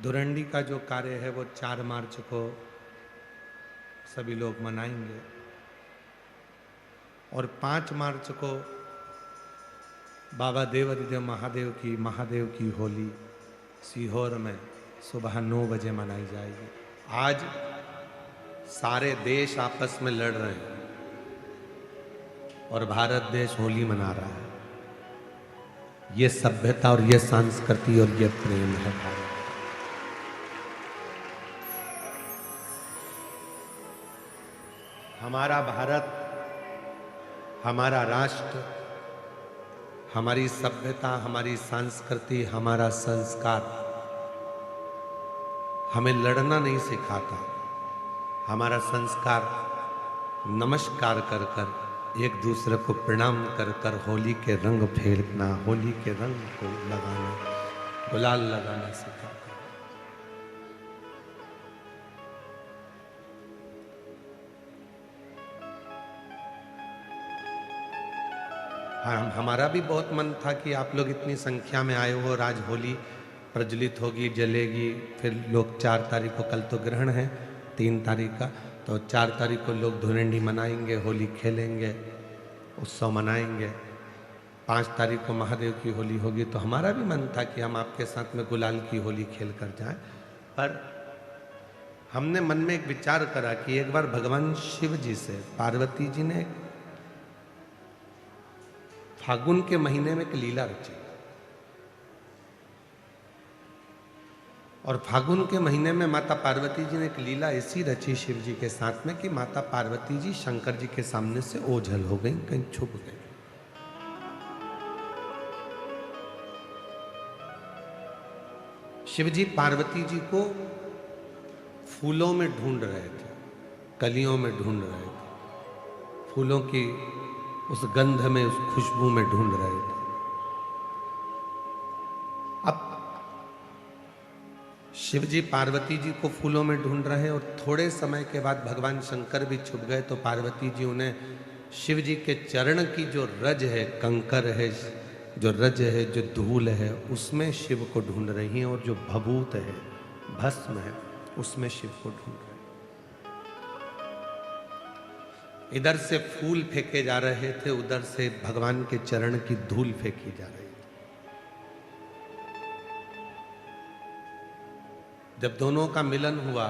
धुरंडी का जो कार्य है वो 4 मार्च को सभी लोग मनाएंगे और 5 मार्च को बाबा देवादिदेव महादेव की होली सीहोर में सुबह 9 बजे मनाई जाएगी। आज सारे देश आपस में लड़ रहे हैं और भारत देश होली मना रहा है। ये सभ्यता और ये संस्कृति और ये प्रेम है भारत। हमारा भारत, हमारा राष्ट्र, हमारी सभ्यता, हमारी संस्कृति, हमारा संस्कार हमें लड़ना नहीं सिखाता। हमारा संस्कार नमस्कार कर कर, एक दूसरे को प्रणाम कर कर होली के रंग फेरना, होली के रंग को लगाना, गुलाल लगाना सिखाता। हमारा भी बहुत मन था कि आप लोग इतनी संख्या में आए हो, आज होली प्रज्वलित होगी, जलेगी, फिर लोग 4 तारीख को, कल तो ग्रहण है 3 तारीख का, तो 4 तारीख को लोग धुरंडी मनाएंगे, होली खेलेंगे, उत्सव मनाएंगे। 5 तारीख को महादेव की होली होगी, तो हमारा भी मन था कि हम आपके साथ में गुलाल की होली खेल कर जाएं। पर हमने मन में एक विचार करा कि एक बार भगवान शिव जी से पार्वती जी ने फागुन के महीने में एक लीला रची और फागुन के महीने में माता पार्वती जी ने एक लीला ऐसी रची शिव जी के साथ में कि माता पार्वती जी शंकर जी के सामने से ओझल हो गई, कहीं छुप गई। शिव जी पार्वती जी को फूलों में ढूंढ रहे थे, कलियों में ढूंढ रहे थे, फूलों की उस गंध में, उस खुशबू में ढूंढ रहे थे। अब शिव जी पार्वती जी को फूलों में ढूंढ रहे हैं और थोड़े समय के बाद भगवान शंकर भी छुप गए, तो पार्वती जी उन्हें शिव जी के चरण की जो रज है, कंकर है, जो रज है, जो धूल है, उसमें शिव को ढूंढ रही हैं और जो भभूत है, भस्म है, उसमें शिव को ढूंढ रहे हैं। इधर से फूल फेंके जा रहे थे, उधर से भगवान के चरण की धूल फेंकी जा रही थी। जब दोनों का मिलन हुआ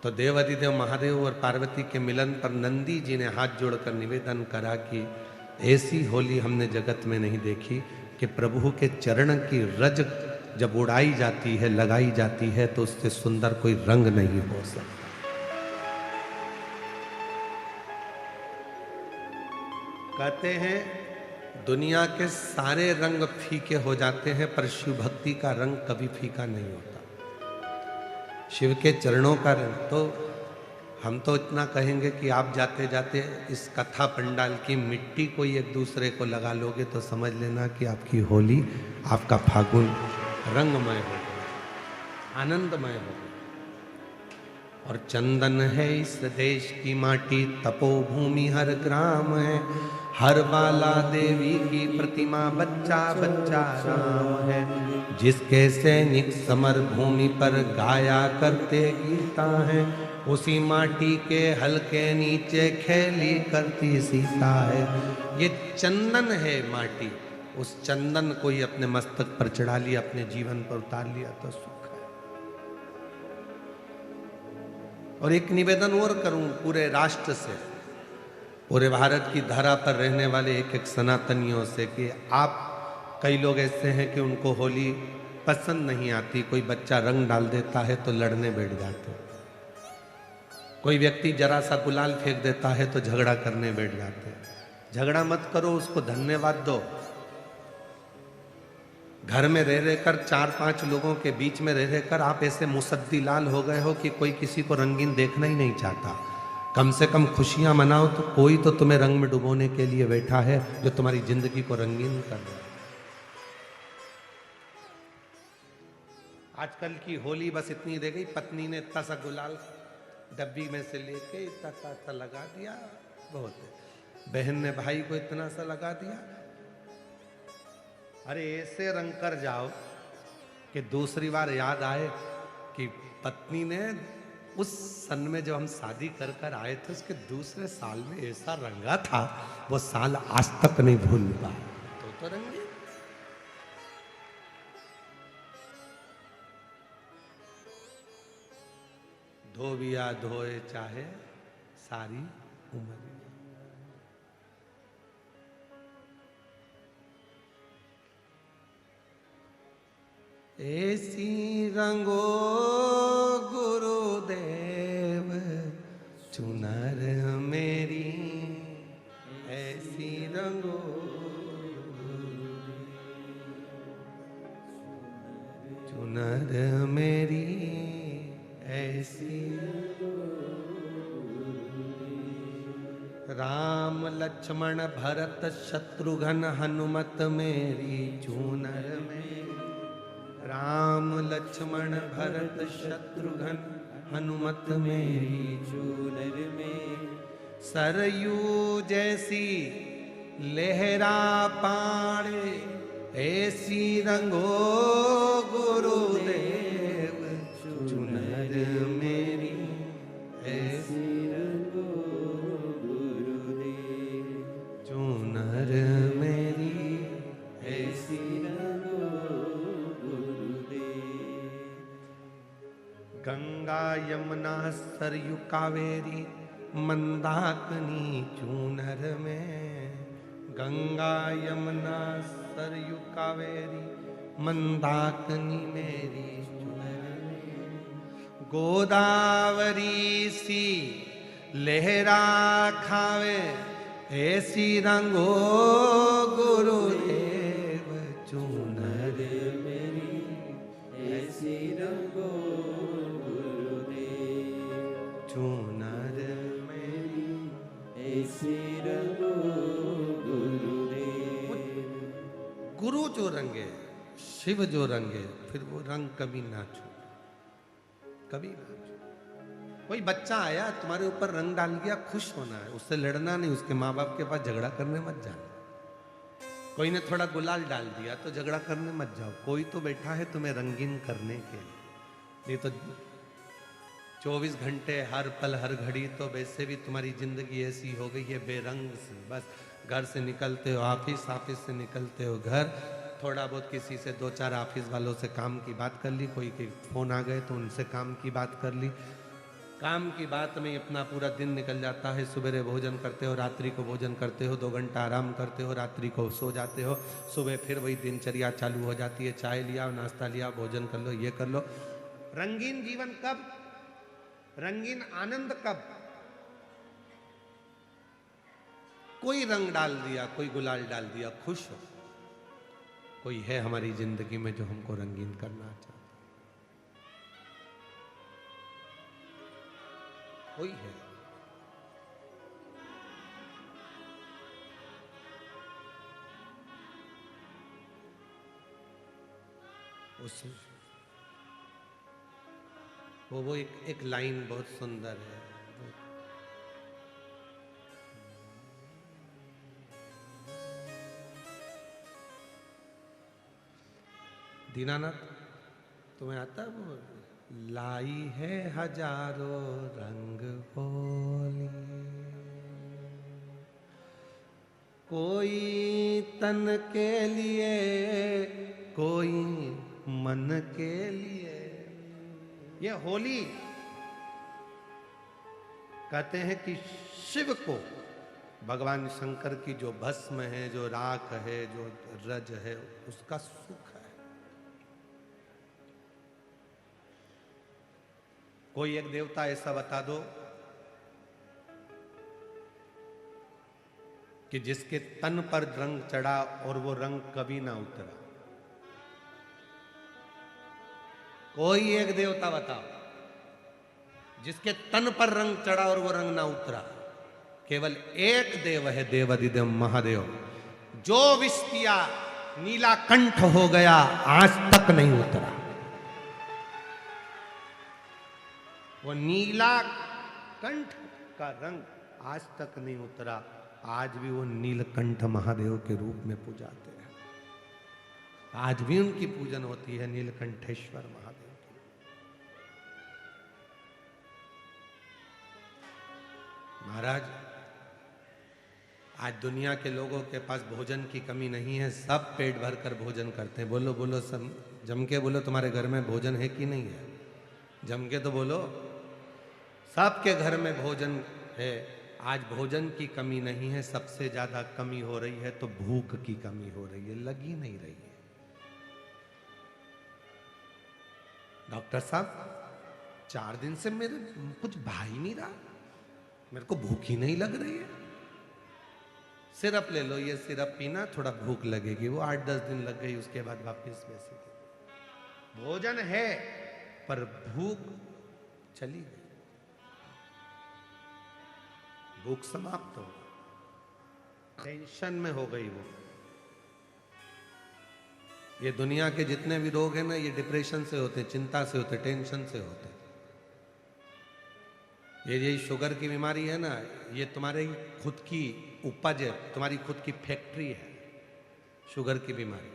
तो देवादिदेव महादेव और पार्वती के मिलन पर नंदी जी ने हाथ जोड़कर निवेदन करा कि ऐसी होली हमने जगत में नहीं देखी कि प्रभु के चरण की रज जब उड़ाई जाती है, लगाई जाती है, तो उससे सुंदर कोई रंग नहीं हो सकता। कहते हैं दुनिया के सारे रंग फीके हो जाते हैं, पर शिव भक्ति का रंग कभी फीका नहीं होता। शिव के चरणों का रंग, तो हम तो इतना कहेंगे कि आप जाते जाते इस कथा पंडाल की मिट्टी को एक दूसरे को लगा लोगे तो समझ लेना कि आपकी होली, आपका फागुन रंगमय हो गया, आनंदमय हो गया। और चंदन है इस देश की माटी, तपोभूमि हर ग्राम है, हर बाला देवी की प्रतिमा, बच्चा बच्चा राम है, जिसके सैनिक समर भूमि पर गाया करते गीता है, उसी माटी के हल्के नीचे खेली करती सीता है। ये चंदन है माटी, उस चंदन को ही अपने मस्तक पर चढ़ा लिया, अपने जीवन पर उतार लिया तो सुख है। और एक निवेदन और करूं पूरे राष्ट्र से, पूरे भारत की धरा पर रहने वाले एक एक सनातनियों से, कि आप, कई लोग ऐसे हैं कि उनको होली पसंद नहीं आती, कोई बच्चा रंग डाल देता है तो लड़ने बैठ जाते हैं, कोई व्यक्ति जरा सा गुलाल फेंक देता है तो झगड़ा करने बैठ जाते हैं। झगड़ा मत करो, उसको धन्यवाद दो। घर में रह रहकर 4-5 लोगों के बीच में रह रहकर आप ऐसे मुसद्दी लाल हो गए हो कि कोई किसी को रंगीन देखना ही नहीं चाहता। कम से कम खुशियां मनाओ, तो कोई तो तुम्हें रंग में डुबोने के लिए बैठा है जो तुम्हारी जिंदगी को रंगीन कर रहा है। आजकल की होली बस इतनी रह गई, पत्नी ने इतना सा गुलाल डब्बी में से लेके इतना सा लगा दिया, बहुत है। बहन ने भाई को इतना सा लगा दिया। अरे ऐसे रंग कर जाओ कि दूसरी बार याद आए कि पत्नी ने उस सन में जब हम शादी कर कर आए थे उसके दूसरे साल में ऐसा रंगा था, वो साल आज तक नहीं भूल पाया। तो रंगे धोबिया धोए चाहे सारी उम्र। ऐसी रंगो गुरुदेव चुनर मेरी, ऐसी रंगो चुनर मेरी, ऐसी राम लक्ष्मण भरत शत्रुघ्न हनुमत मेरी चूनर मेरी। राम लक्ष्मण भरत शत्रुघ्न हनुमत मेरी चूनर में। सरयू जैसी लहरा पाड़े, ऐसी रंगो गुरुदेव चुनर मेरी, ऐसी रंगो गुरुदेव चुनर मेरी, ऐसी रंगो गुरुदेव। गंगा यमुना सरयू कावेरी मंदाकिनी चूनर में। गंगा यमुना सरयू कावेरी मंदाकिनी मेरी चूनर में। गोदावरी सी लहरा खावे, ऐसी रंगो गुरुदेव चूनर मेरी, ऐसी रंगो गुरुदेव चूनर मेरी, ऐसी रंगो गुरुदेव। गुरु जो रंगे, शिव जो रंगे, फिर वो रंग कभी ना छूटे, कभी ना छूटे। कोई बच्चा आया तुम्हारे ऊपर रंग डाल दिया, खुश होना है, उससे लड़ना नहीं, उसके माँ बाप के पास झगड़ा करने मत जाना। कोई ने थोड़ा गुलाल डाल दिया तो झगड़ा करने मत जाओ। कोई तो बैठा है तुम्हें रंगीन करने के लिए, नहीं तो 24 घंटे हर पल हर घड़ी तो वैसे भी तुम्हारी जिंदगी ऐसी हो गई है बेरंग से। बस घर से निकलते हो ऑफिस, ऑफिस से निकलते हो घर, थोड़ा बहुत किसी से 2-4 ऑफिस वालों से काम की बात कर ली, कोई के फोन आ गए तो उनसे काम की बात कर ली। काम की बात में अपना पूरा दिन निकल जाता है। सुबह भोजन करते हो, रात्रि को भोजन करते हो, 2 घंटा आराम करते हो, रात्रि को सो जाते हो, सुबह फिर वही दिनचर्या चालू हो जाती है। चाय लिया, नाश्ता लिया, भोजन कर लो, ये कर लो। रंगीन जीवन कब, रंगीन आनंद कब? कोई रंग डाल दिया, कोई गुलाल डाल दिया, खुश हो। कोई है हमारी जिंदगी में जो हमको रंगीन करना चाहता, कोई है। उस वो एक लाइन बहुत सुंदर है। दीनानाथ तुम्हें आता है वो? लाई है हजारों रंग होली, कोई तन के लिए, कोई मन के लिए। ये होली कहते हैं कि शिव को, भगवान शंकर की जो भस्म है, जो राख है, जो रज है, उसका सुख है। कोई एक देवता ऐसा बता दो कि जिसके तन पर रंग चढ़ा और वो रंग कभी ना उतरा। कोई एक देवता बताओ जिसके तन पर रंग चढ़ा और वो रंग ना उतरा। केवल एक देव है, देवाधिदेव महादेव, जो विष पिया नीला कंठ हो गया, आज तक नहीं उतरा। वो नीला कंठ का रंग आज तक नहीं उतरा। आज भी वो नीलकंठ महादेव के रूप में पूजाते हैं। आज भी उनकी पूजन होती है, नीलकंठेश्वर महादेव की। महाराज, आज दुनिया के लोगों के पास भोजन की कमी नहीं है, सब पेट भर कर भोजन करते हैं। बोलो बोलो, सब जम के बोलो, तुम्हारे घर में भोजन है कि नहीं है? जम के तो बोलो, सबके घर में भोजन है। आज भोजन की कमी नहीं है, सबसे ज्यादा कमी हो रही है तो भूख की कमी हो रही है, लगी नहीं रही है। डॉक्टर साहब, 4 दिन से मेरे कुछ भा ही नहीं रहा, मेरे को भूख ही नहीं लग रही है। सिरप ले लो, ये सिरप पीना, थोड़ा भूख लगेगी। वो 8-10 दिन लग गई, उसके बाद वापस वैसे। भोजन है पर भूख चली गई, भूख समाप्त हो गई, टेंशन में हो गई वो। ये दुनिया के जितने भी रोग हैं ना, ये डिप्रेशन से होते, चिंता से होते, टेंशन से होते। ये शुगर की बीमारी है ना, ये तुम्हारी खुद की उपज है, तुम्हारी खुद की फैक्ट्री है शुगर की बीमारी।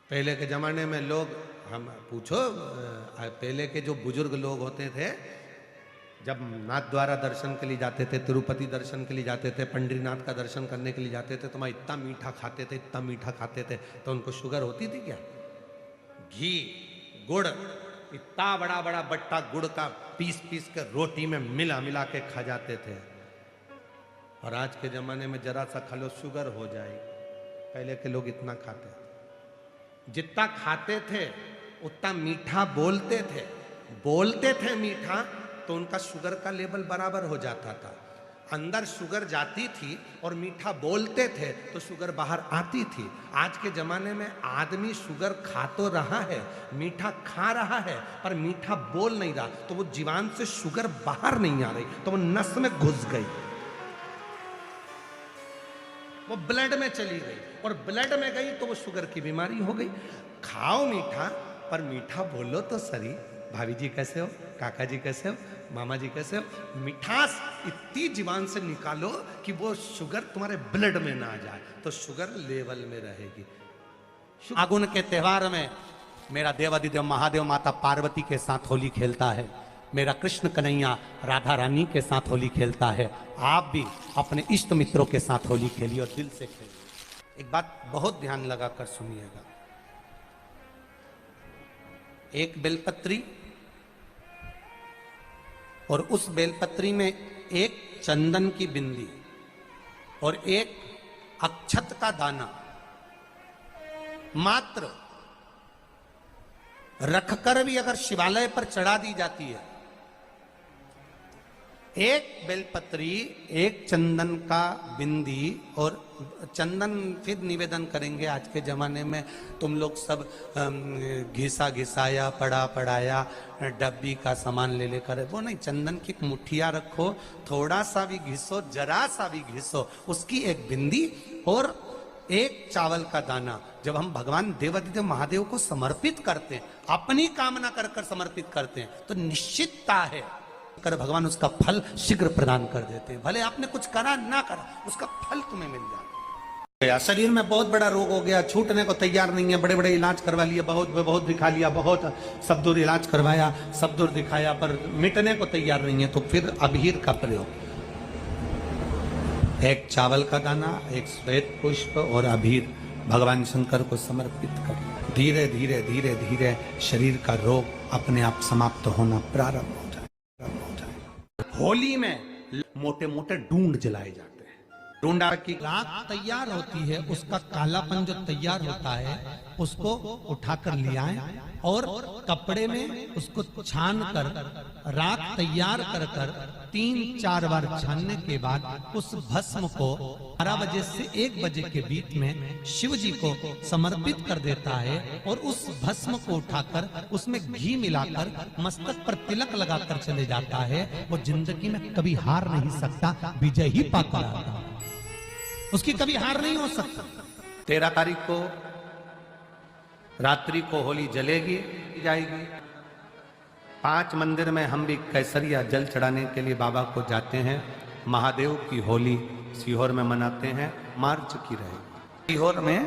पहले के जमाने में लोग, हम पूछो, पहले के जो बुजुर्ग लोग होते थे, जब नाथ द्वारा दर्शन के लिए जाते थे, तिरुपति दर्शन के लिए जाते थे, पंडरीनाथ का दर्शन करने के लिए जाते थे, तो मैं इतना मीठा खाते थे, इतना मीठा खाते थे, तो उनको शुगर होती थी क्या? घी, गुड़, इतना बड़ा बड़ा बट्टा गुड़ का पीस पीस के रोटी में मिला मिला के खा जाते थे। और आज के जमाने में जरा सा खा लो, शुगर हो जाएगी। पहले के लोग इतना खाते थे, जितना खाते थे उतना मीठा बोलते थे मीठा, तो उनका शुगर का लेवल बराबर हो जाता था। अंदर शुगर जाती थी और मीठा बोलते थे तो शुगर बाहर आती थी। आज के जमाने में आदमी शुगर खा तो रहा है, मीठा खा रहा है, पर मीठा बोल नहीं रहा, तो वो जीवान से शुगर बाहर नहीं आ रही, तो वो नस में घुस गई, वो ब्लड में चली गई, और ब्लड में गई तो वो शुगर की बीमारी हो गई। खाओ मीठा, पर मीठा बोलो तो सही। भाभी जी कैसे हो, काका जी कैसे हो, मामा जी कैसे हो? मिठास इतनी जीवान से निकालो कि वो शुगर तुम्हारे ब्लड में ना जाए, तो शुगर लेवल में रहेगी। फागुन के त्योहार में मेरा देवादिदेव महादेव माता पार्वती के साथ होली खेलता है, मेरा कृष्ण कन्हैया राधा रानी के साथ होली खेलता है। आप भी अपने इष्ट मित्रों के साथ होली खेलिए और दिल से खेलिए। एक बात बहुत ध्यान लगाकर सुनिएगा, एक बेलपत्री और उस बेलपत्री में एक चंदन की बिंदी और एक अक्षत का दाना मात्र रखकर भी अगर शिवालय पर चढ़ा दी जाती है, एक बेलपत्री, एक चंदन का बिंदी, और चंदन फिर निवेदन करेंगे। आज के जमाने में तुम लोग सब घिसा घिसाया, पड़ा पड़ाया, डब्बी का सामान ले लेकर, वो नहीं, चंदन की मुठिया रखो, थोड़ा सा भी घिसो, जरा सा भी घिसो, उसकी एक बिंदी और एक चावल का दाना जब हम भगवान देवादिदेव महादेव को समर्पित करते हैं, अपनी कामना कर कर समर्पित करते हैं, तो निश्चितता है कर भगवान उसका फल शीघ्र प्रदान कर देते हैं। भले आपने कुछ करा ना करा, उसका फल तुम्हें मिल जाता है। शरीर में बहुत बड़ा रोग हो गया, छूटने को तैयार नहीं है, बड़े बड़े इलाज करवा लिए, बहुत दिखा लिया, बहुत सब दूर इलाज करवाया, सब दूर दिखाया, पर मिटने को तैयार नहीं है, तो फिर अबीर का प्रयोग, एक चावल का दाना, एक श्वेत पुष्प और अबीर भगवान शंकर को समर्पित कर, धीरे धीरे धीरे धीरे शरीर का रोग अपने आप समाप्त होना प्रारंभ हो जाए। होली में मोटे मोटे डूंड जलाए जाते हैं। डूंडा की राख तैयार होती है, उसका कालापन जो तैयार होता है उसको उठाकर ले आए और कपड़े में उसको छान कर राख तैयार कर कर 3-4 बार छानने के बाद उस भस्म को 12 बजे से 1 बजे के बीच में शिव जी को समर्पित कर देता है और उस भस्म को उठाकर उसमें घी मिलाकर मस्तक पर तिलक लगाकर चले जाता है। वो जिंदगी में कभी हार नहीं सकता, विजय ही पाकर आता है, उसकी कभी हार नहीं हो सकता। 13 तारीख को रात्रि को होली जलेगी जाएगी। 5 मंदिर में हम भी कैसरिया जल चढ़ाने के लिए बाबा को जाते हैं। महादेव की होली सीहोर में मनाते हैं, मार्च की रहेगी। सीहोर में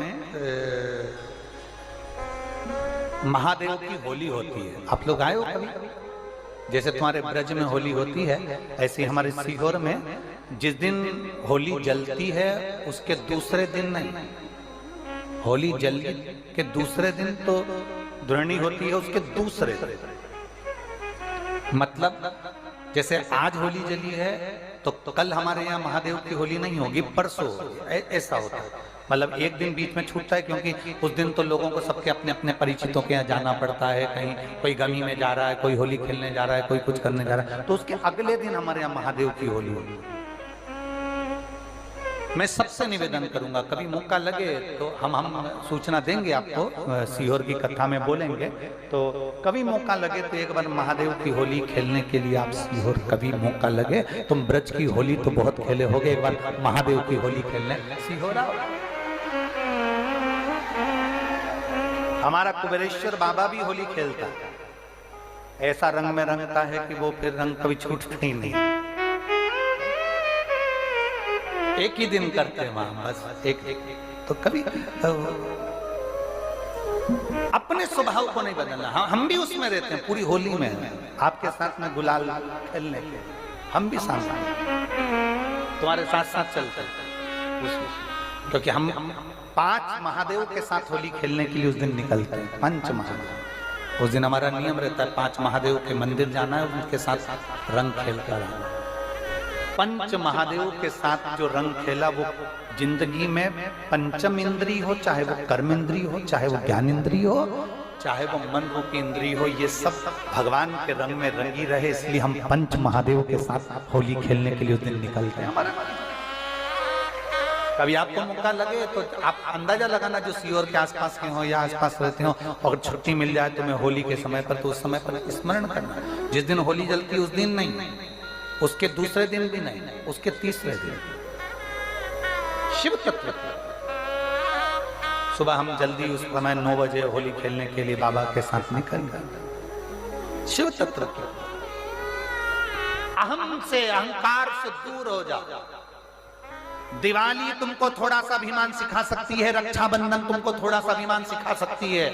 महादेव की होली होती है। आप लोग आए हो कभी? जैसे तुम्हारे ब्रज में होली होती है, ऐसे हमारे सीहोर में जिस दिन होली जलती है उसके दूसरे दिन नहीं, होली जल के दूसरे दिन तो द्रोणी होती है, उसके दूसरे दिन, मतलब जैसे आज होली जली है तो कल हमारे यहाँ महादेव की होली नहीं होगी, परसों ऐसा होता है। मतलब एक दिन बीच में छूटता है, क्योंकि उस दिन तो लोगों को सबके अपने अपने परिचितों के यहाँ जाना पड़ता है, कहीं कोई गमी में जा रहा है, कोई होली खेलने जा रहा है, कोई कुछ करने जा रहा है, तो उसके अगले दिन हमारे यहाँ महादेव की होली होगी। मैं सबसे निवेदन करूंगा, कभी मौका लगे तो हम सूचना देंगे आपको, सीहोर की कथा में बोलेंगे, तो कभी मौका लगे तो एक बार महादेव की होली खेलने के लिए आप सीहोर कभी मौका लगे, तुम ब्रज की होली तो बहुत खेले होगे, एक बार महादेव की होली खेलने सीहोर आओ। हमारा कुबेरेश्वर बाबा भी होली खेलता है, ऐसा रंग में रंगता है कि वो फिर रंग कभी छूटता ही नहीं। एक ही दिन करते हैं वहां, बस एक तो कभी अपने स्वभाव को नहीं बदलना। हम भी उसमें रहते हैं, पूरी होली में आपके साथ में गुलाल खेलने के, हम भी साथ तुम्हारे साथ साथ चलते हैं, क्योंकि हम 5 महादेव के साथ होली खेलने के लिए उस दिन निकलते हैं। 5 महादेव, उस दिन हमारा नियम रहता है 5 महादेव के मंदिर जाना है, उनके साथ रंग खेल कर आना। 5 महादेव के साथ जो रंग खेला वो जिंदगी में पंचम इंद्री हो, चाहे वो कर्म इंद्री हो, चाहे वो ज्ञान इंद्री हो, चाहे वो मन रूपी इंद्री हो, ये सब भगवान के रंग में रंगी रहे, इसलिए हम 5 महादेव के साथ होली खेलने के लिए उस दिन निकलते हैं। कभी आपको मौका लगे तो आप अंदाजा लगाना, जो सीहोर के आसपास के हो या आसपास रहते हो, और छुट्टी मिल जाए तुम्हें होली के समय पर, तो उस समय पर स्मरण करना, जिस दिन होली जलती उस दिन नहीं, उसके दूसरे दिन भी नहीं, उसके तीसरे दिन शिव तत्व। सुबह हम जल्दी उस समय 9 बजे होली खेलने के लिए बाबा के साथ निकल गए। शिव तत्व के अहम से, अहंकार से दूर हो जाओ। दिवाली तुमको थोड़ा सा अभिमान सिखा सकती है, रक्षाबंधन तुमको थोड़ा सा अभिमान सिखा सकती है,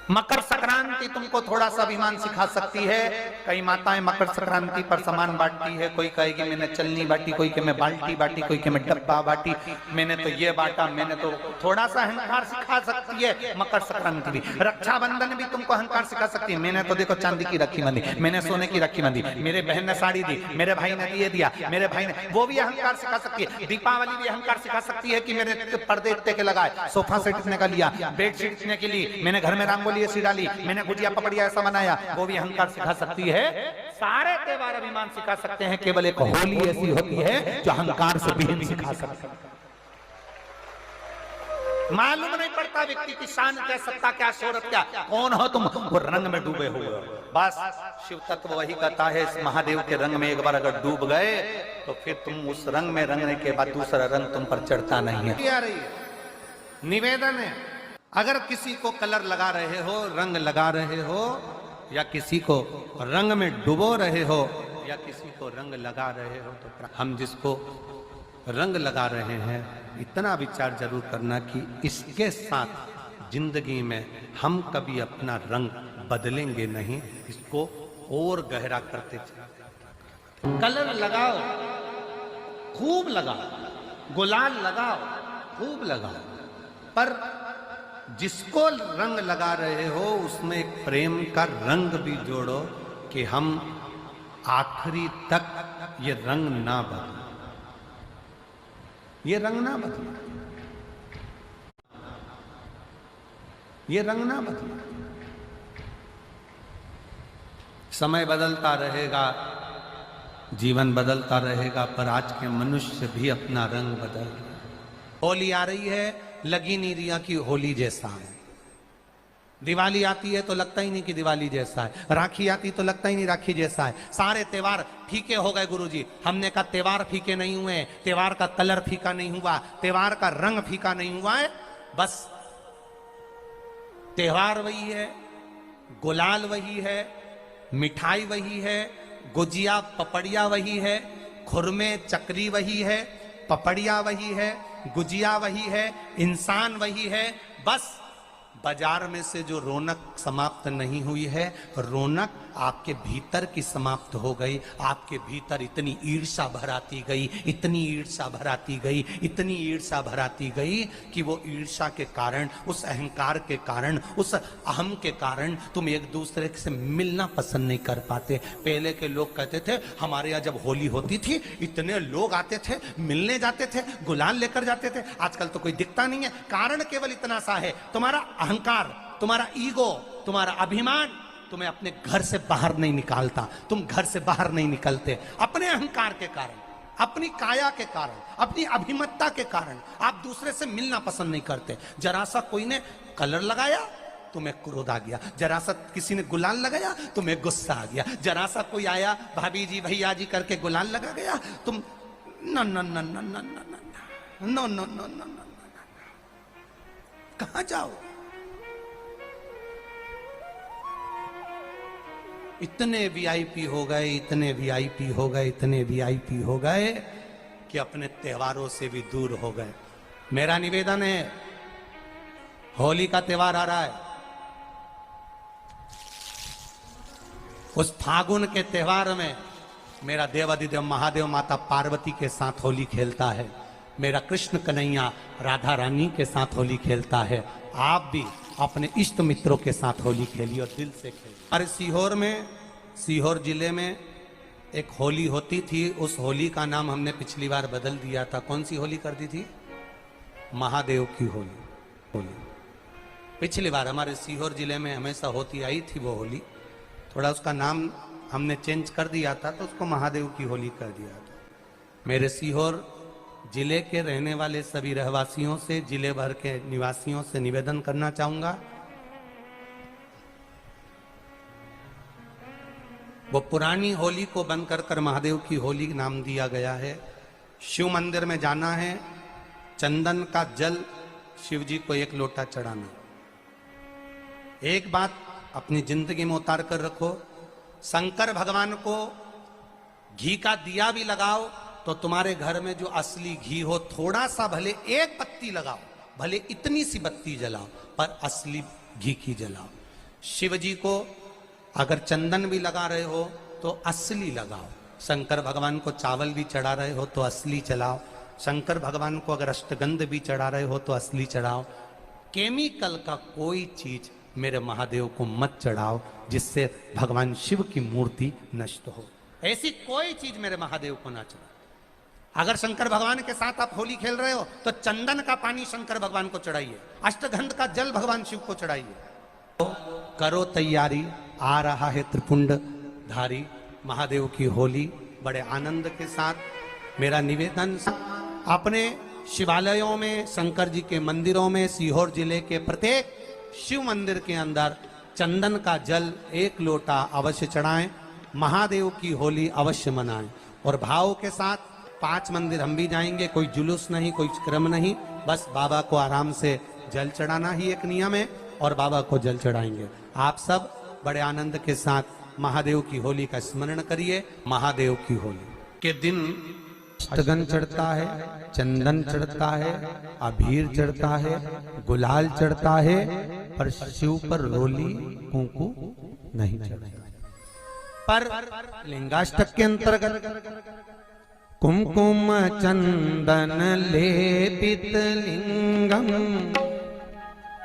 मकर संक्रांति तुमको थोड़ा सा अभिमान सिखा सकती है। कई माताएं मकर संक्रांति पर सामान बांटती है, कोई कहेगी मैंने चलनी बांटी, कोई के मैं बाल्टी बांटी, कोई के मैं डब्बा बांटी, मैंने तो ये बांटा, मैंने तो थोड़ा सा अहंकार सिखा सकती है मकर संक्रांति भी। रक्षाबंधन भी तुमको अहंकार सिखा सकती है, मैंने तो देखो चांदी की राखी बांधी, मैंने सोने की राखी बांधी, मेरे बहन ने साड़ी दी, मेरे भाई ने ये दिया, मेरे भाई ने, वो भी अहंकार सिखा सकती है। दीपावली भी अहंकार सिखा सकती है कि मेरे पर्दे इतने के लगाए, सोफा सेट इतने का लिया, बेडशीट इतने के लिए, मैंने घर में रंगोली ऐसी डाली, मैंने गुजिया पपड़िया ऐसा बनाया, वो भी अहंकार सिखा सकती है। सारे त्योहार अभिमान सिखा सकते हैं, केवल एक होली ऐसी होती है जो अहंकार से विहीन सिखा सकती है। मालूम नहीं पड़ता व्यक्ति की शान क्या, सत्ता क्या, शोहरत क्या, कौन हो तुम, वो रंग में डूबे हुए हो। बस शिव तत्व वही कहता है, इस महादेव के रंग में एक बार अगर डूब गए तो फिर तुम उस रंग में रंगने के बाद दूसरा रंग तुम पर चढ़ता नहीं है। निवेदन है, अगर किसी को कलर लगा रहे हो, रंग लगा रहे हो, या किसी को रंग में डुबो रहे हो, या किसी को रंग लगा रहे हो, तो हम जिसको रंग लगा रहे हैं इतना विचार जरूर करना कि इसके साथ जिंदगी में हम कभी अपना रंग बदलेंगे नहीं, इसको और गहरा करते चलें। कलर लगाओ, खूब लगाओ, गुलाल लगाओ, खूब लगाओ, पर जिसको रंग लगा रहे हो उसमें एक प्रेम का रंग भी जोड़ो कि हम आखिरी तक ये रंग ना बदले, ये रंग ना बदले, ये रंग ना बदले। समय बदलता रहेगा, जीवन बदलता रहेगा, पर आज के मनुष्य भी अपना रंग बदल रहे। होली आ रही है, लगी नहीं रिया की होली जैसा है। दिवाली आती है तो लगता ही नहीं कि दिवाली जैसा है, राखी आती तो लगता ही नहीं राखी जैसा है। सारे त्योहार फीके हो गए गुरुजी। हमने कहा त्योहार फीके नहीं हुए, त्योहार का कलर फीका नहीं हुआ, त्योहार का रंग फीका नहीं हुआ है, बस त्योहार वही है, गुलाल वही है, मिठाई वही है, गुजिया पपड़िया वही है, खुरमे चकरी वही है, पपड़िया वही है, गुजिया वही है, इंसान वही है, बस बाजार में से जो रौनक समाप्त नहीं हुई है, रौनक आपके भीतर की समाप्त हो गई। आपके भीतर इतनी ईर्ष्या भराती गई, इतनी ईर्ष्या भराती गई, इतनी ईर्ष्या भराती गई कि वो ईर्ष्या के कारण, उस अहंकार के कारण, उस अहम के कारण तुम एक दूसरे से मिलना पसंद नहीं कर पाते। पहले के लोग कहते थे हमारे यहाँ जब होली होती थी इतने लोग आते थे, मिलने जाते थे, गुलाल लेकर जाते थे। आजकल तो कोई दिखता नहीं है। कारण केवल इतना सा है, तुम्हारा अहंकार, तुम्हारा ईगो, तुम्हारा अभिमान तुम्हें अपने घर से बाहर नहीं निकालता। तुम घर से बाहर नहीं निकलते अपने अहंकार के कारण, अपनी काया के कारण, अपनी अभिमतता के कारण आप दूसरे से मिलना पसंद नहीं करते। जरा सा कोई ने कलर लगाया तुम्हें क्रोध आ गया, जरा सा किसी ने गुलाल लगाया तुम्हें गुस्सा आ गया, जरा सा कोई आया भाभी जी भैया जी करके गुलाल लगा गया, तुम न न न न न न न न न न, कहां जाओ? इतने वीआईपी हो गए, इतने वीआईपी हो गए, इतने वीआईपी हो गए कि अपने त्योहारों से भी दूर हो गए। मेरा निवेदन है, होली का त्योहार आ रहा है, उस फागुन के त्योहार में मेरा देवाधिदेव महादेव माता पार्वती के साथ होली खेलता है, मेरा कृष्ण कन्हैया राधा रानी के साथ होली खेलता है। आप भी अपने इष्ट मित्रों के साथ होली खेलिए और दिल से खेलिए। अरे सीहोर में, सीहोर जिले में एक होली होती थी। उस होली का नाम हमने पिछली बार बदल दिया था। कौन सी होली कर दी थी? महादेव की होली। पिछली बार हमारे सीहोर जिले में हमेशा होती आई थी वो होली, थोड़ा उसका नाम हमने चेंज कर दिया था, तो उसको महादेव की होली कर दिया था। मेरे सीहोर जिले के रहने वाले सभी रहवासियों से, जिले भर के निवासियों से निवेदन करना चाहूंगा, वो पुरानी होली को बंद कर महादेव की होली नाम दिया गया है। शिव मंदिर में जाना है, चंदन का जल शिव जी को 1 लोटा चढ़ाना। एक बात अपनी जिंदगी में उतार कर रखो, शंकर भगवान को घी का दिया भी लगाओ तो तुम्हारे घर में जो असली घी हो, थोड़ा सा भले 1 पत्ती लगाओ, भले इतनी सी बत्ती जलाओ, पर असली घी की जलाओ। शिव जी को अगर चंदन भी लगा रहे हो तो असली लगाओ। शंकर भगवान को चावल भी चढ़ा रहे हो तो असली चढ़ाओ। शंकर भगवान को अगर अष्टगंध भी चढ़ा रहे हो तो असली चढ़ाओ। केमिकल का कोई चीज मेरे महादेव को मत चढ़ाओ जिससे भगवान शिव की मूर्ति नष्ट हो। ऐसी कोई चीज मेरे महादेव को ना चढ़ाओ। अगर शंकर भगवान के साथ आप होली खेल रहे हो तो चंदन का पानी शंकर भगवान को चढ़ाइए, अष्टगंध का जल भगवान शिव को चढ़ाइए। तो करो तैयारी, आ रहा है त्रिपुंड धारी महादेव की होली। बड़े आनंद के साथ मेरा निवेदन, अपने शिवालयों में, शंकर जी के मंदिरों में, सीहोर जिले के प्रत्येक शिव मंदिर के अंदर चंदन का जल 1 लोटा अवश्य चढ़ाएं। महादेव की होली अवश्य मनाएं और भाव के साथ 5 मंदिर हम भी जाएंगे। कोई जुलूस नहीं, कोई क्रम नहीं, बस बाबा को आराम से जल चढ़ाना ही एक नियम है और बाबा को जल चढ़ाएंगे। आप सब बड़े आनंद के साथ महादेव की होली का स्मरण करिए। महादेव की होली के दिन अष्टगंध चढ़ता है, चंदन चढ़ता है, अबीर चढ़ता है, गुलाल चढ़ता है, पर शिव पर रोली कुंकु नहीं चढ़ता। पर लिंगाष्टक के अंतर्गत कुमकुम चंदन लेपित लिंगम,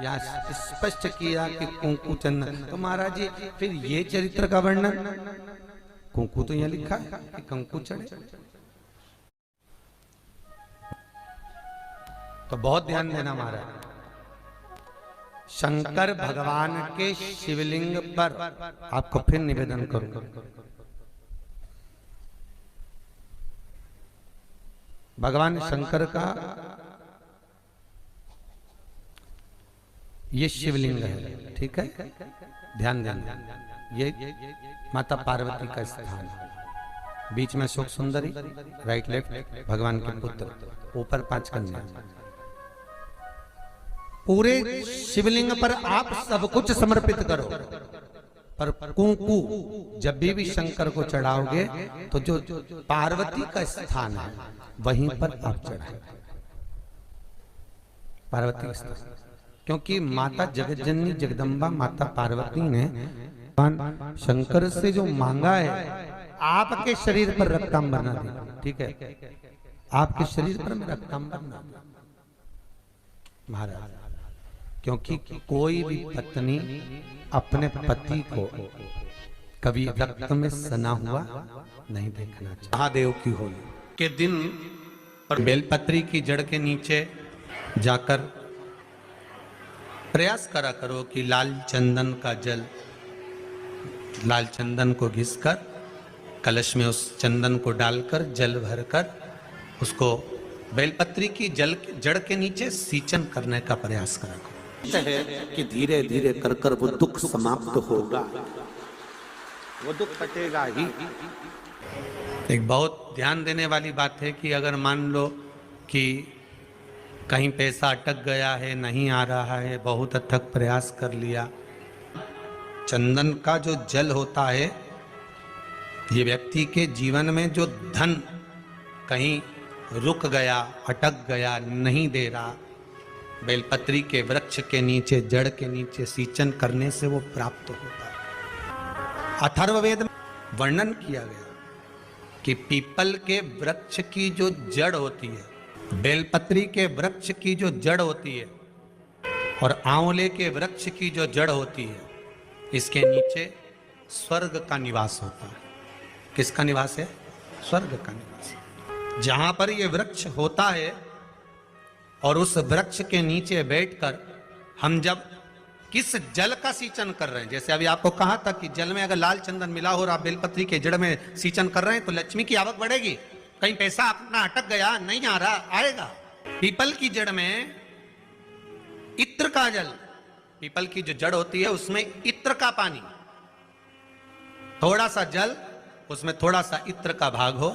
या स्पष्ट किया कि कुंकु चंदन। तो महाराज जी फिर ये चरित्र का वर्णन, कुंकु तो यहाँ लिखा है कि कंकु चढ़े, तो बहुत ध्यान देना महाराज। शंकर भगवान के शिवलिंग पर आपको फिर निवेदन करूंगा, भगवान शंकर का ये शिवलिंग है, ठीक है, ध्यान देना। ये माता पार्वती का स्थान है, बीच में शोक सुंदरी, राइट लेफ्ट भगवान के पुत्र, ऊपर 5 कन्या। पूरे शिवलिंग पर आप सब कुछ समर्पित करो, पर कुंकु जब भी शंकर को चढ़ाओगे तो जो पार्वती का स्थान है वहीं पर आप चढ़ाए। पार्वती स्थल, क्योंकि माता जगज्जननी जगदम्बा माता पार्वती ने भगवान शंकर से जो मांगा है, आपके शरीर पर रक्तांबर ना दे, ठीक है, आपके शरीर पर मैं रक्तांबर ना दे महाराज, क्योंकि कोई भी पत्नी अपने पति को कभी रक्त में सना हुआ नहीं देखना चाहिए। महादेव की होली के दिन और बेलपत्री की जड़ के नीचे जाकर प्रयास करा करो कि लाल चंदन का जल, लाल चंदन को घिसकर कलश में उस चंदन को डालकर जल भरकर उसको बेलपत्री की जड़ के नीचे सींचन करने का प्रयास करा करो। है कि धीरे धीरे कर कर वो दुख समाप्त होगा, वो दुख कटेगा ही। एक बहुत ध्यान देने वाली बात है कि अगर मान लो कि कहीं पैसा अटक गया है, नहीं आ रहा है, बहुत अथक प्रयास कर लिया, चंदन का जो जल होता है ये व्यक्ति के जीवन में जो धन कहीं रुक गया, अटक गया, नहीं दे रहा, बेलपत्री के वृक्ष के नीचे, जड़ के नीचे सींचन करने से वो प्राप्त होता है। अथर्ववेद में वर्णन किया गया कि पीपल के वृक्ष की जो जड़ होती है, बेलपत्री के वृक्ष की जो जड़ होती है और आंवले के वृक्ष की जो जड़ होती है, इसके नीचे स्वर्ग का निवास होता है। किसका निवास है? स्वर्ग का निवास। जहां पर ये वृक्ष होता है और उस वृक्ष के नीचे बैठकर हम जब किस जल का सींचन कर रहे हैं, जैसे अभी आपको कहा था कि जल में अगर लाल चंदन मिला हो और आप बेलपत्री के जड़ में सींचन कर रहे हैं तो लक्ष्मी की आवक बढ़ेगी। कहीं पैसा अपना अटक गया, नहीं आ रहा, आएगा। पीपल की जड़ में इत्र का जल, पीपल की जो जड़ होती है उसमें इत्र का पानी, थोड़ा सा जल, उसमें थोड़ा सा इत्र का भाग हो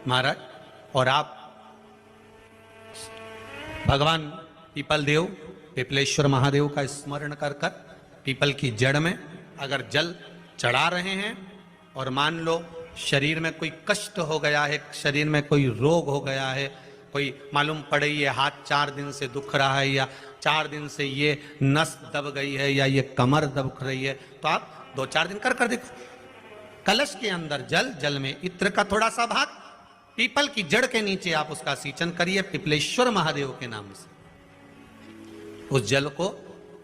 महाराज, और आप भगवान पीपल देव, पिपलेश्वर महादेव का स्मरण कर कर पीपल की जड़ में अगर जल चढ़ा रहे हैं और मान लो शरीर में कोई कष्ट हो गया है, शरीर में कोई रोग हो गया है, कोई मालूम पड़े ये हाथ 4 दिन से दुख रहा है या 4 दिन से ये नस दब गई है या ये कमर दब रही है, तो आप 2-4 दिन कर कर देखो। कलश के अंदर जल, जल में इत्र का थोड़ा सा भाग, पीपल की जड़ के नीचे आप उसका सींचन करिए पिपलेश्वर महादेव के नाम से। उस जल को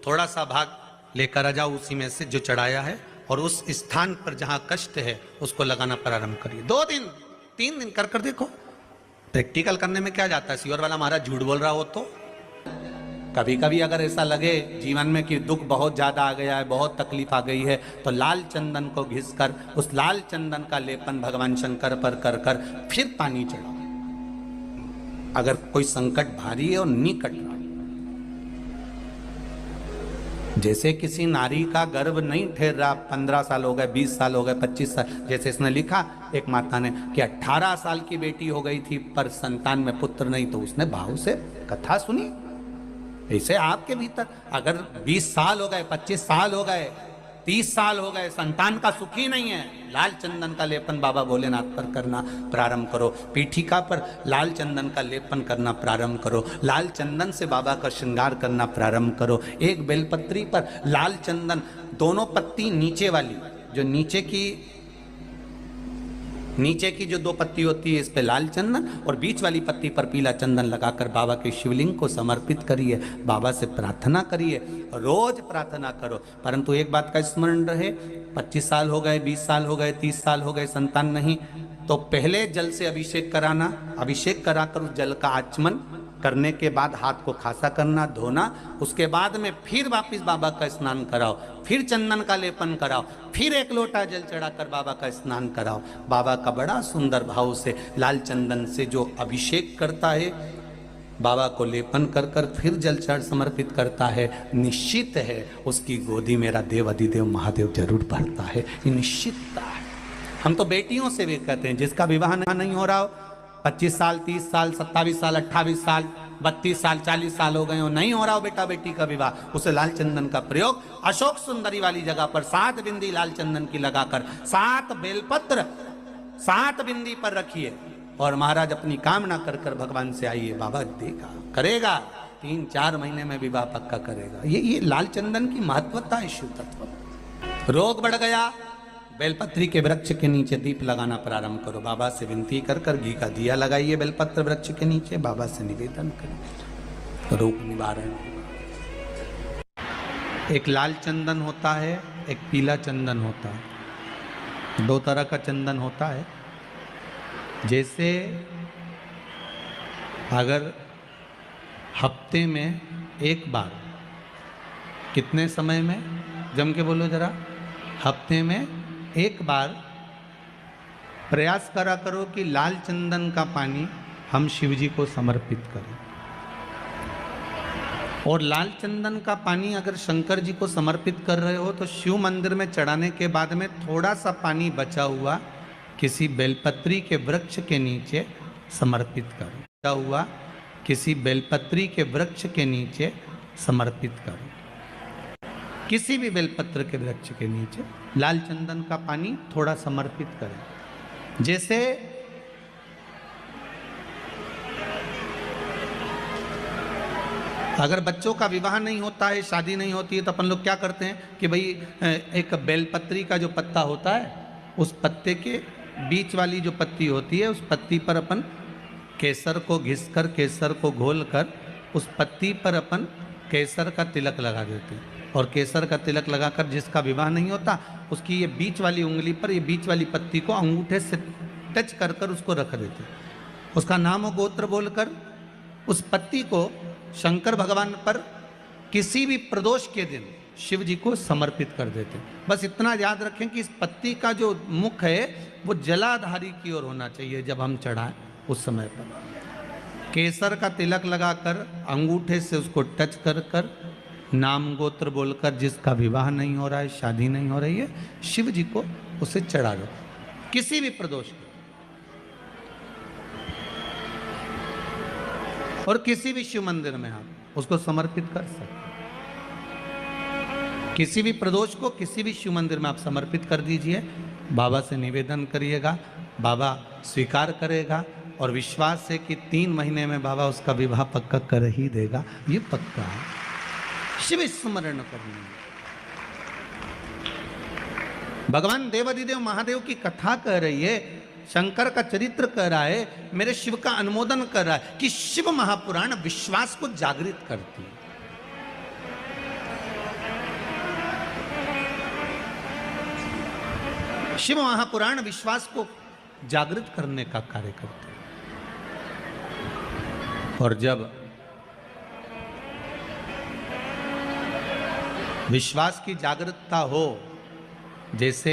थोड़ा सा भाग लेकर आ जाओ उसी में से जो चढ़ाया है, और उस स्थान पर जहां कष्ट है उसको लगाना प्रारंभ करिए। 2 दिन 3 दिन कर कर देखो। प्रैक्टिकल करने में क्या जाता है? सीवर वाला महाराज झूठ बोल रहा हो तो कभी कभी अगर ऐसा लगे जीवन में कि दुख बहुत ज्यादा आ गया है, बहुत तकलीफ आ गई है, तो लाल चंदन को घिसकर उस लाल चंदन का लेपन भगवान शंकर पर कर कर फिर पानी चढ़ाओ। अगर कोई संकट भारी है और निकट रहा, जैसे किसी नारी का गर्भ नहीं ठहर रहा, 15 साल हो गए, 20 साल हो गए, 25 साल, जैसे इसने लिखा एक माता ने कि 18 साल की बेटी हो गई थी पर संतान में पुत्र नहीं, तो उसने भाव से कथा सुनी। ऐसे आपके भीतर अगर 20 साल हो गए, 25 साल हो गए, 30 साल हो गए, संतान का सुख ही नहीं है, लाल चंदन का लेपन बाबा भोलेनाथ पर करना प्रारंभ करो। पीठिका पर लाल चंदन का लेपन करना प्रारंभ करो। लाल चंदन से बाबा का श्रृंगार करना प्रारंभ करो। एक बेलपत्री पर लाल चंदन, दोनों पत्ती नीचे वाली, जो नीचे की जो 2 पत्ती होती है इस पे लाल चंदन, और बीच वाली पत्ती पर पीला चंदन लगाकर बाबा के शिवलिंग को समर्पित करिए। बाबा से प्रार्थना करिए, रोज प्रार्थना करो। परंतु एक बात का स्मरण रहे, 25 साल हो गए, 20 साल हो गए, 30 साल हो गए, संतान नहीं, तो पहले जल से अभिषेक कराना, अभिषेक कराकर उस जल का आचमन करने के बाद हाथ को खासा करना, धोना, उसके बाद में फिर वापिस बाबा का स्नान कराओ, फिर चंदन का लेपन कराओ, फिर 1 लोटा जल चढ़ाकर बाबा का स्नान कराओ। बाबा का बड़ा सुंदर भाव से लाल चंदन से जो अभिषेक करता है, बाबा को लेपन कर कर फिर जल चढ़ समर्पित करता है, निश्चित है उसकी गोदी मेरा देव अधिदेव महादेव जरूर भरता है। ये निश्चितता है। हम तो बेटियों से भी कहते हैं, जिसका विवाह नहीं हो रहा हो, 25 साल, 30 साल, 27 साल, 28 साल, 32 साल, 40 साल हो गए हो, नहीं हो रहा हो बेटा बेटी का विवाह, उसे लाल चंदन का प्रयोग अशोक सुंदरी वाली जगह पर 7 बिंदी लाल चंदन की लगाकर 7 बेलपत्र 7 बिंदी पर रखिए और महाराज अपनी कामना कर कर भगवान से आइए, बाबा देगा, करेगा। 3-4 महीने में विवाह पक्का करेगा। ये लाल चंदन की महत्वता है शिव तत्व। रोग बढ़ गया, बेलपत्री के वृक्ष के नीचे दीप लगाना प्रारंभ करो। बाबा से विनती कर कर घी का दिया लगाइए बेलपत्र वृक्ष के नीचे, बाबा से निवेदन करें, रोग निवारण होगा। एक लाल चंदन होता है, एक पीला चंदन होता है, 2 तरह का चंदन होता है। जैसे अगर हफ्ते में एक बार, कितने समय में, जम के बोलो जरा, हफ्ते में एक बार प्रयास करा करो कि लाल चंदन का पानी हम शिव जी को समर्पित करें। और लाल चंदन का पानी अगर शंकर जी को समर्पित कर रहे हो तो शिव मंदिर में चढ़ाने के बाद में थोड़ा सा पानी बचा हुआ किसी बेलपत्री के वृक्ष के नीचे समर्पित करो। बचा हुआ किसी बेलपत्री के वृक्ष के नीचे समर्पित करो। किसी भी बेलपत्र के वृक्ष के नीचे लाल चंदन का पानी थोड़ा समर्पित करें। जैसे अगर बच्चों का विवाह नहीं होता है, शादी नहीं होती है, तो अपन लोग क्या करते हैं कि भाई एक बेलपत्री का जो पत्ता होता है, उस पत्ते के बीच वाली जो पत्ती होती है, उस पत्ती पर अपन केसर को घिसकर, केसर को घोलकर उस पत्ती पर अपन केसर का तिलक लगा देते हैं। और केसर का तिलक लगाकर जिसका विवाह नहीं होता, उसकी ये बीच वाली उंगली पर ये बीच वाली पत्ती को अंगूठे से टच कर कर उसको रख देते हैं। उसका नाम और गोत्र बोलकर उस पत्ती को शंकर भगवान पर किसी भी प्रदोष के दिन शिव जी को समर्पित कर देते हैं। बस इतना याद रखें कि इस पत्ती का जो मुख है वो जलाधारी की ओर होना चाहिए। जब हम चढ़ाएं उस समय पर केसर का तिलक लगाकर अंगूठे से उसको टच कर कर नाम गोत्र बोलकर, जिसका विवाह नहीं हो रहा है, शादी नहीं हो रही है, शिव जी को उसे चढ़ा दो किसी भी प्रदोष को। और किसी भी शिव मंदिर में आप उसको समर्पित कर सकते। किसी भी प्रदोष को किसी भी शिव मंदिर में आप समर्पित कर दीजिए। बाबा से निवेदन करिएगा, बाबा स्वीकार करेगा और विश्वास है कि 3 महीने में बाबा उसका विवाह पक्का कर ही देगा। ये पक्का है। शिव स्मरण करना। भगवान देवाधिदेव महादेव की कथा कह रही है, शंकर का चरित्र कह रहा है, मेरे शिव का अनुमोदन कर रहा है कि शिव महापुराण विश्वास को जागृत करती है। शिव महापुराण विश्वास को जागृत करने का कार्य करते हैं। और जब विश्वास की जागरूकता हो, जैसे